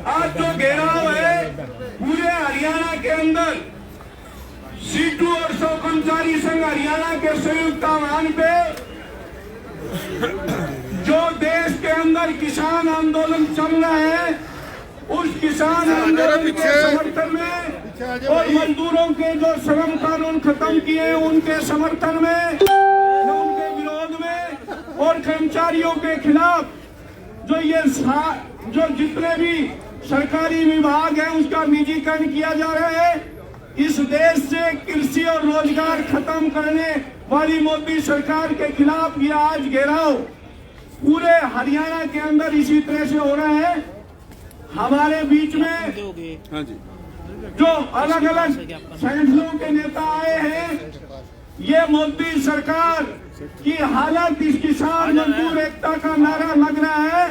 आज जो घेराव है पूरे हरियाणा के अंदर सीटू और सौ कर्मचारी संघ हरियाणा के संयुक्त आह्वान पे जो देश के अंदर किसान आंदोलन चल रहा है, उस किसान आंदोलन के समर्थन में और मजदूरों के जो श्रम कानून खत्म किए उनके समर्थन में, उनके विरोध में और कर्मचारियों के खिलाफ जो जितने भी सरकारी विभाग हैं उसका निजीकरण किया जा रहा है। इस देश से कृषि और रोजगार खत्म करने वाली मोदी सरकार के खिलाफ ये आज घेराव पूरे हरियाणा के अंदर इसी तरह से हो रहा है। हमारे बीच में जो अलग अलग संगठनों के नेता आए हैं, ये मोदी सरकार की हालत, इस किसान मजदूर एकता का नारा लग रहा है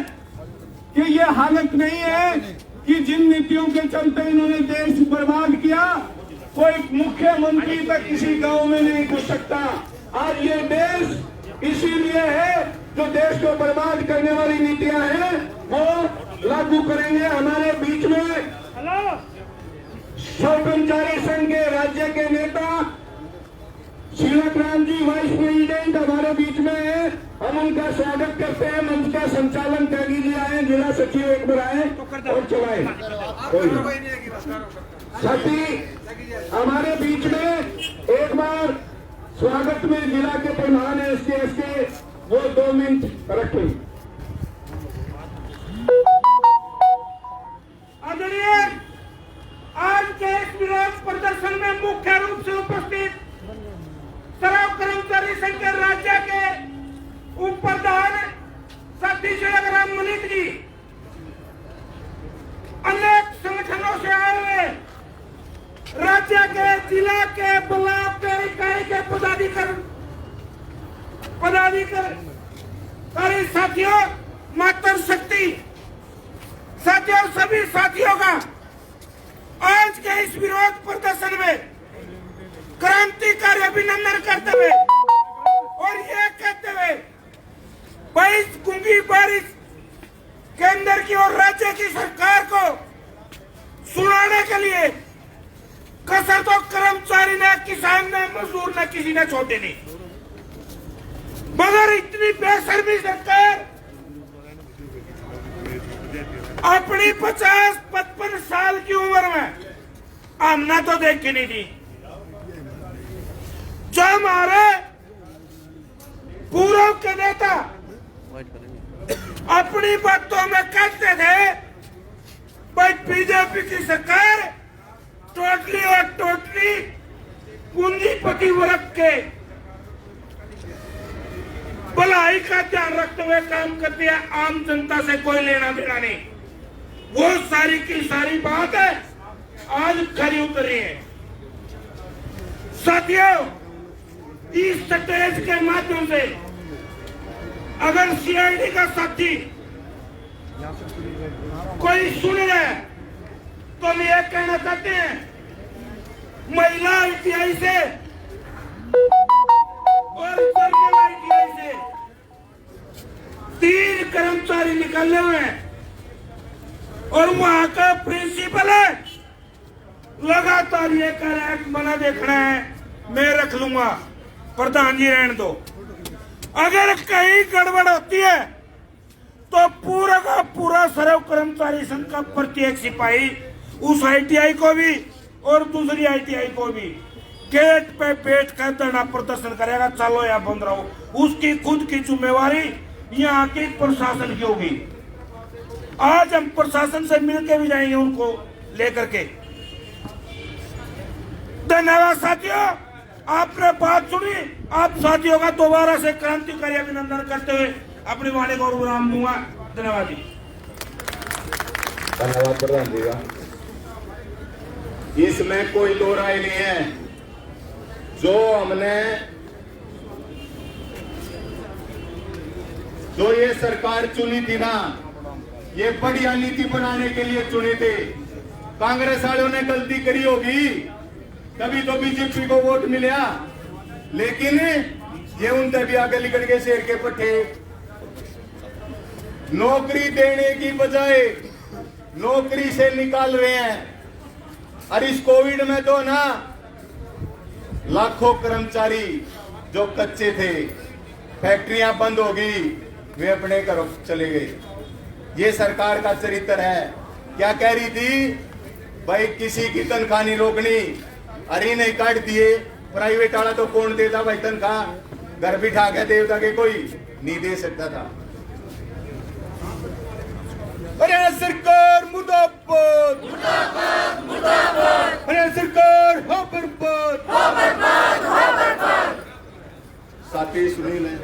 कि ये हालत नहीं है कि जिन नीतियों के चलते इन्होंने देश बर्बाद किया, कोई मुख्यमंत्री तक किसी गांव में नहीं घुस सकता। आज ये देश इसीलिए है जो देश को बर्बाद करने वाली नीतियां हैं वो लागू करेंगे। हमारे बीच में सौ कर्मचारी संघ के राज्य के नेता शीलक राम जी वाइस प्रेसिडेंट हमारे बीच में है, हम उनका स्वागत करते हैं। मंच का संचालन कर लीजिए, आए जिला सचिव एक बार आए और चलाए। साथ ही हमारे बीच में एक बार स्वागत में जिला के प्रधान है एसके वो 2 मिनट रखें। आदरणीय, आज के इस विरोध प्रदर्शन में मुख्य रूप से उपस्थित श्रम कर्मचारी संघ के राज्य के उप प्रधान साथी शीलक राम मलिक जी, अनेक संगठनों से आए हुए राज्य के, जिला के, ब्लॉक के, इकाई के पदाधिकारी साथियों, मातृ शक्ति साथियों, सभी साथियों का आज के इस विरोध प्रदर्शन में क्रांतिकारी अभिनंदन करते हुए और ये कहते हुए 22 गूंगी बारिश केंद्र की और राज्य की सरकार को सुनाने के लिए कसर तो कर्मचारी ने, किसान ने, मजदूर ने, किसी ने छोड़े नहीं, मगर इतनी बेशर्मी सरकार अपनी 50-55 साल की उम्र में हमने तो देखी नहीं थी। जो हमारे पूर्व के नेता अपनी बातों में कहते थे भाई बीजेपी की सरकार टोटली और टोटली पूंजीपति वर्ग के भलाई का ध्यान रखते हुए काम करती है, आम जनता से कोई लेना देना नहीं। वो सारी की सारी बात है आज खरी उतर रही है। साथियों, इस स्टेज के माध्यम से अगर सीआईडी का साथी कोई सुन रहा है तो हम ये कहना चाहते हैं, महिला आईटीआई से और जनरल आईटीआई से 3 कर्मचारी निकले हुए हैं और वहां का प्रिंसिपल है लगातार ये कह रहा है मना देखना है, मैं रख लूंगा, प्रधान जी रहने दो। अगर कहीं गड़बड़ होती है तो पूरा का पूरा सर्व कर्मचारी संघ का प्रत्येक सिपाही उस आईटीआई को भी और दूसरी आईटीआई को भी गेट पे बैठ कर धरना प्रदर्शन करेगा, चलो या बंद रहो। उसकी खुद की जिम्मेवारी यहाँ की प्रशासन की होगी। आज हम प्रशासन से मिलके भी जाएंगे उनको लेकर के। धन्यवाद साथियों, आपने बात सुनी। आप साथियों का दोबारा से क्रांतिकारी अभिनंदन करते हुए अपनी वाणी को विराम दूंगा। धन्यवाद जी। धन्यवाद प्रधान जी का। इसमें कोई दो राय नहीं है, जो हमने जो ये सरकार चुनी थी ना, ये बढ़िया नीति बनाने के लिए चुनी थी। कांग्रेस वालों ने गलती करी होगी, तभी तो बीजेपी को वोट मिला, लेकिन ये उनसे भी आगे निकल गए शेर के पट्टे। नौकरी देने की बजाय नौकरी से निकाल रहे हैं। और इस कोविड में तो ना लाखों कर्मचारी जो कच्चे थे, फैक्ट्रियां बंद हो गई, वे अपने घरों चले गए। ये सरकार का चरित्र है। क्या कह रही थी भाई, किसी की तनख्वाह नहीं रोकनी, अरे नहीं काट दिए। प्राइवेट वाला तो कौन देता भाई तनख्वाह, घर बिठा के देवता के कोई नहीं दे सकता था। हरियाणा सरकार मुर्दाबाद, हरियाणा सरकार हो बर्बाद। साथी सुनील है।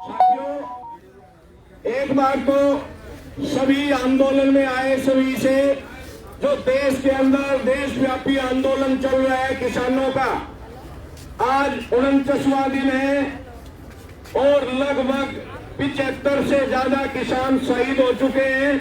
साथियों, एक बात तो सभी आंदोलन में आए सभी से, जो देश के अंदर देशव्यापी आंदोलन चल रहा है किसानों का, आज 49वां दिन है और लगभग 75 से ज्यादा किसान शहीद हो चुके हैं।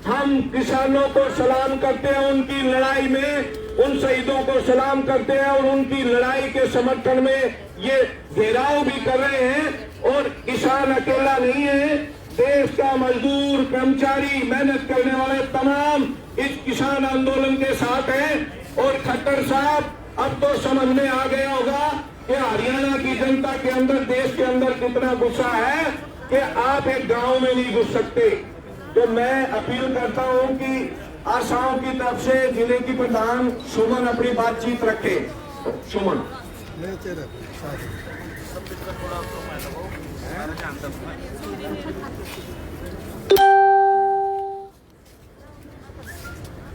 हम किसानों को सलाम करते हैं, उनकी लड़ाई में उन शहीदों को सलाम करते हैं और उनकी लड़ाई के समर्थन में ये घेराव भी कर रहे हैं। और किसान अकेला नहीं है, देश का मजदूर, कर्मचारी, मेहनत करने वाले तमाम इस किसान आंदोलन के साथ हैं। और खट्टर साहब, अब तो समझ में आ गया होगा कि हरियाणा की जनता के अंदर, देश के अंदर कितना गुस्सा है कि आप एक गांव में नहीं घुस सकते। तो मैं अपील करता हूं कि आसाम की तरफ से जिले की प्रधान सुमन अपनी बातचीत रखे। सुमन,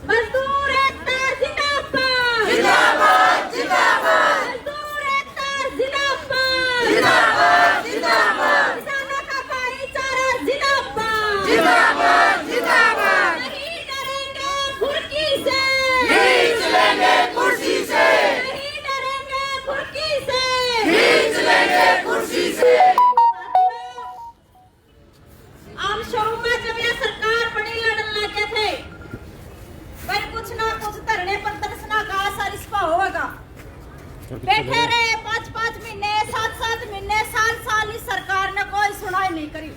मजदूर एकता जिंदाबाद, जिंदाबाद, जिंदाबाद। मजदूर एकता जिंदाबाद, जिंदाबाद, जिंदाबाद। किसानों का भाईचारा जिंदाबाद, जिंदाबाद, जिंदाबाद। नहीं डरेंगे कुर्की से, खींच लेंगे कुर्सी से। नहीं डरेंगे कुर्की से, खींच लेंगे कुर्सी से। आम शुरू में जब ये सरकार बड़ी लड़ने लगे थे, भाई कुछ ना कुछ धरने प्रदर्शना का असर इस पर होगा। बैठे रहे 5-5 महीने, 7-7 महीने, साल इस सरकार ने कोई सुनाई नहीं करी।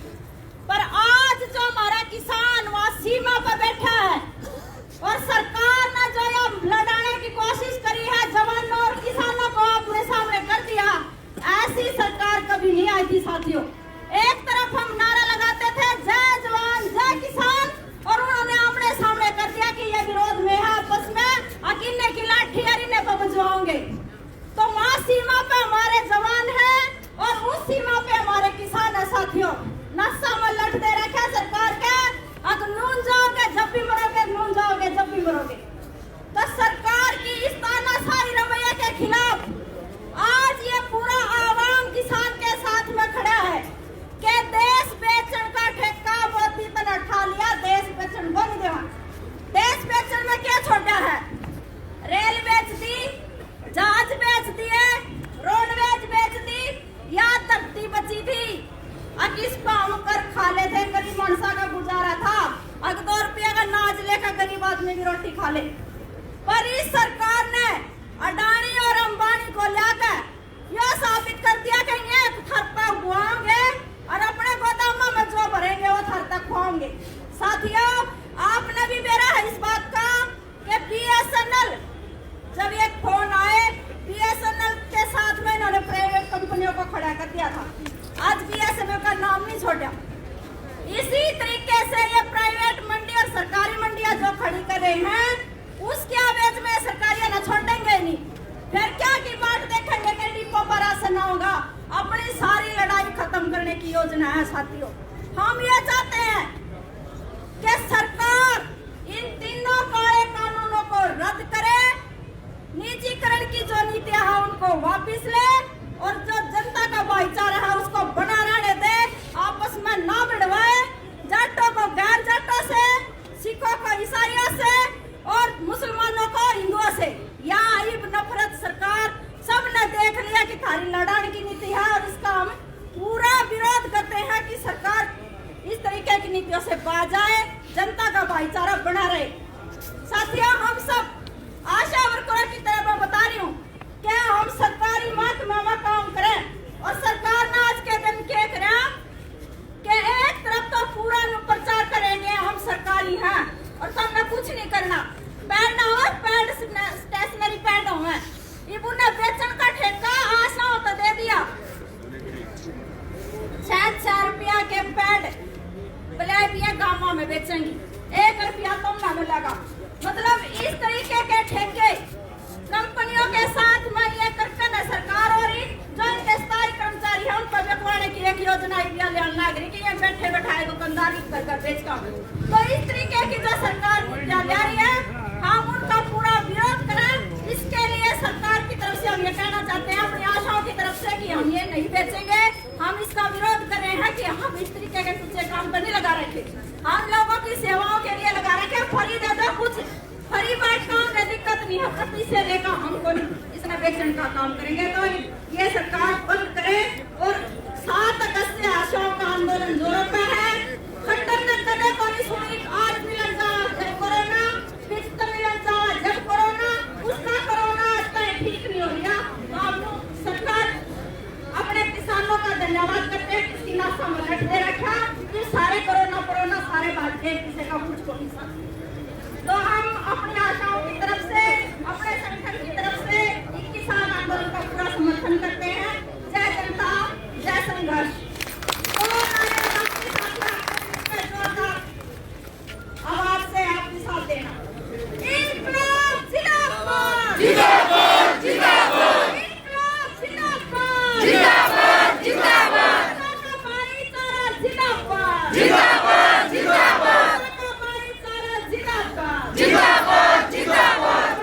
पर आज जो हमारा किसान वहाँ सीमा पर बैठा है और सरकार ने जो ये लड़ाने की कोशिश करी है, जवानों और किसानों को अपने सामने कर दिया, ऐसी सरकार कभी नहीं आई थी साथियों। एक तरफ हम नारा लगाते थे जय जवान जय किसान, और उन्होंने अपने सामने कर दिया कि ये विरोध में है, आपस में अकिन्ने की लाठी अरिने पर बजवाओगे। तो वहाँ सीमा पे हमारे जवान हैं और उस सीमा पे हमारे किसान है साथियों। नशा में लड़ते रखे सरकार के, अब नून जाओगे जब भी मरोगे, नून जाओगे जब भी मरोगे। तो सरकार की इस तानाशाही रवैये के खिलाफ आज ये पूरा आवाम किसान के साथ में खड़ा है कि देश बेचन का ठेका मोदी ने उठा लिया, देश बेचन बंद दिया। देश बेचन में क्या छोटा है? रेल बेच दी, जहाज बेच दिए, रोडवेज बेच दी, या धरती बची थी अब इस पाम कर खा ले थे, गरीब मनसा का गुजारा था। अब 2 रुपया का नाज लेकर गरीब आदमी भी रोटी खा ले। पर इस सरकार ने अडानी और अंबानी को लाकर यह साबित कर दिया कि ये थर पर बुआओगे और अपने गोदामों में जो भरेंगे वो थर तक खुआओगे। साथियों, आपने भी मेरा है इस बात का कि BSNL जब एक फोन आए, BSNL के साथ में इन्होंने प्राइवेट कंपनियों को खड़ा कर दिया था। आज BSNL का नाम नहीं छोड़ा। इसी तरीके से ये प्राइवेट मंडी और सरकारी मंडियां जो खड़ी कर रहे हैं, उसके आवेश में सरकारियां न छोड़ेंगे नहीं। फिर क्या की बात देखेंगे कि डिपो पर राशन ना होगा। अपनी सारी लड़ाई खत्म करने की योजना है साथियों। हम ये चाहते हैं कि सरकार इन तीनों काले कानूनों को रद्द करे, निजीकरण की जो नीतियां हैं उनको वापस ले, और जो जनता का भाईचारा है उसको बना रहने दे, आपस में ना भिड़वाए। जाटों को गैर जाटों से, सिखों को ईसाइयों से और मुसलमानों को हिंदुओं से। यहाँ आई नफरत सरकार सबने देख लिया कि थारी लड़ाने की नीति है, और इसका हम पूरा विरोध करते हैं कि सरकार इस तरीके की नीतियों से बाज जाए, जनता का भाईचारा बना रहे। साथियों, हम सब आशा वर्करों की तरह मैं बता रही हूँ कि हम सरकारी महकमा में काम करें, और सरकार ने आज के दिन क्या करें कि एक तरफ तो पूरा प्रचार करेंगे हम सरकारी हैं, 6 रुपया के पैड ब्लैक ये गांवों में बेचेंगी, 1 रुपया कम ना मिलेगा। मतलब इस तरीके के ठेके कंपनियों के साथ में ये करके न सरकार और जो इनके स्थायी कर्मचारी हैं उन पर बेचवाने की एक योजना नागरिक ये बैठे बैठाए दुकानदारी कर बेच का। तो इस तरीके की जो सरकार नीतियां ले रही है, हम उनका पूरा विरोध करें। इसके लिए सरकार की तरफ से हम ये कहना चाहते हैं अपनी आशाओं की तरफ से कि हम ये नहीं बेचेंगे। हम इसका विरोध कर रहे हैं कि हम इस तरीके के कुछ काम पर नहीं लगा रखे, हम लोगों की सेवाओं के लिए लगा रखे। फ्री दे दो कुछ, फ्री बांटना में दिक्कत नहीं है, प्रति से लेकर हमको इसमें बेचने का काम करेंगे। तो ये सरकार बंद करे। और 7 अगस्त से आशाओं का आंदोलन जोरों पे है। खट्टर ने कदे को नहीं सुनी, आज मिलन जा जब कोरोना, फिर मिलन जा जब कोरोना, उसका कोरोना आज तक ठीक नहीं हो रहा। तो आप सरकार अपने किसानों का धन्यवाद करते हैं, किसी नाशा में लट दे रखा, फिर सारे कोरोना सारे बांटे, किसी का कुछ को नहीं। तो हम अपनी आशाओं की तरफ से, अपने संगठन की तरफ से इस किसान आंदोलन का पूरा समर्थन करते हैं। जय जनता, जय संघर्ष। तो आवाज से आपके साथ देना। इनकलाब जिंदाबाद, जिंदाबाद, जिंदाबाद, इनकलाब जिंदाबाद, जिंदाबाद, जिंदाबाद, भाईचारा जिंदाबाद, जिंदाबाद, जिंदाबाद, जिंदाबाद, जिंदाबाद।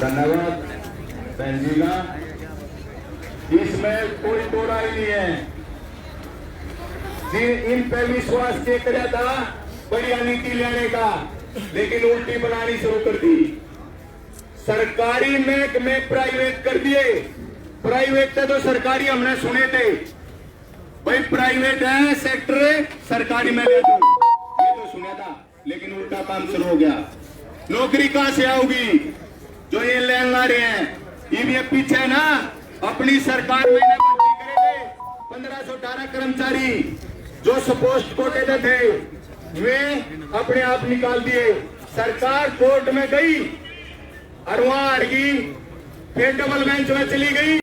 धन्यवाद बहन जी का। इसमें कोई दो राय नहीं है। इन पे विश्वास किया था बढ़िया नीति लेने का, लेकिन उल्टी बनानी शुरू कर दी। सरकारी महकमे प्राइवेट कर दिए। प्राइवेट थे तो सरकारी हमने सुने थे, भाई प्राइवेट है सेक्टर, सरकारी में ले दो, ये तो सुना था। लेकिन उल्टा काम शुरू हो गया। नौकरी कहां से आओगी जो ये लेन ला रहे हैं? ये पीछे ना अपनी सरकार महीने भर्ती करेंगे। 1518 कर्मचारी जो सपोस्ट कोटे थे वे अपने आप निकाल दिए। सरकार कोर्ट में गई और वहां हार गई, फिर डबल बेंच में चली गई।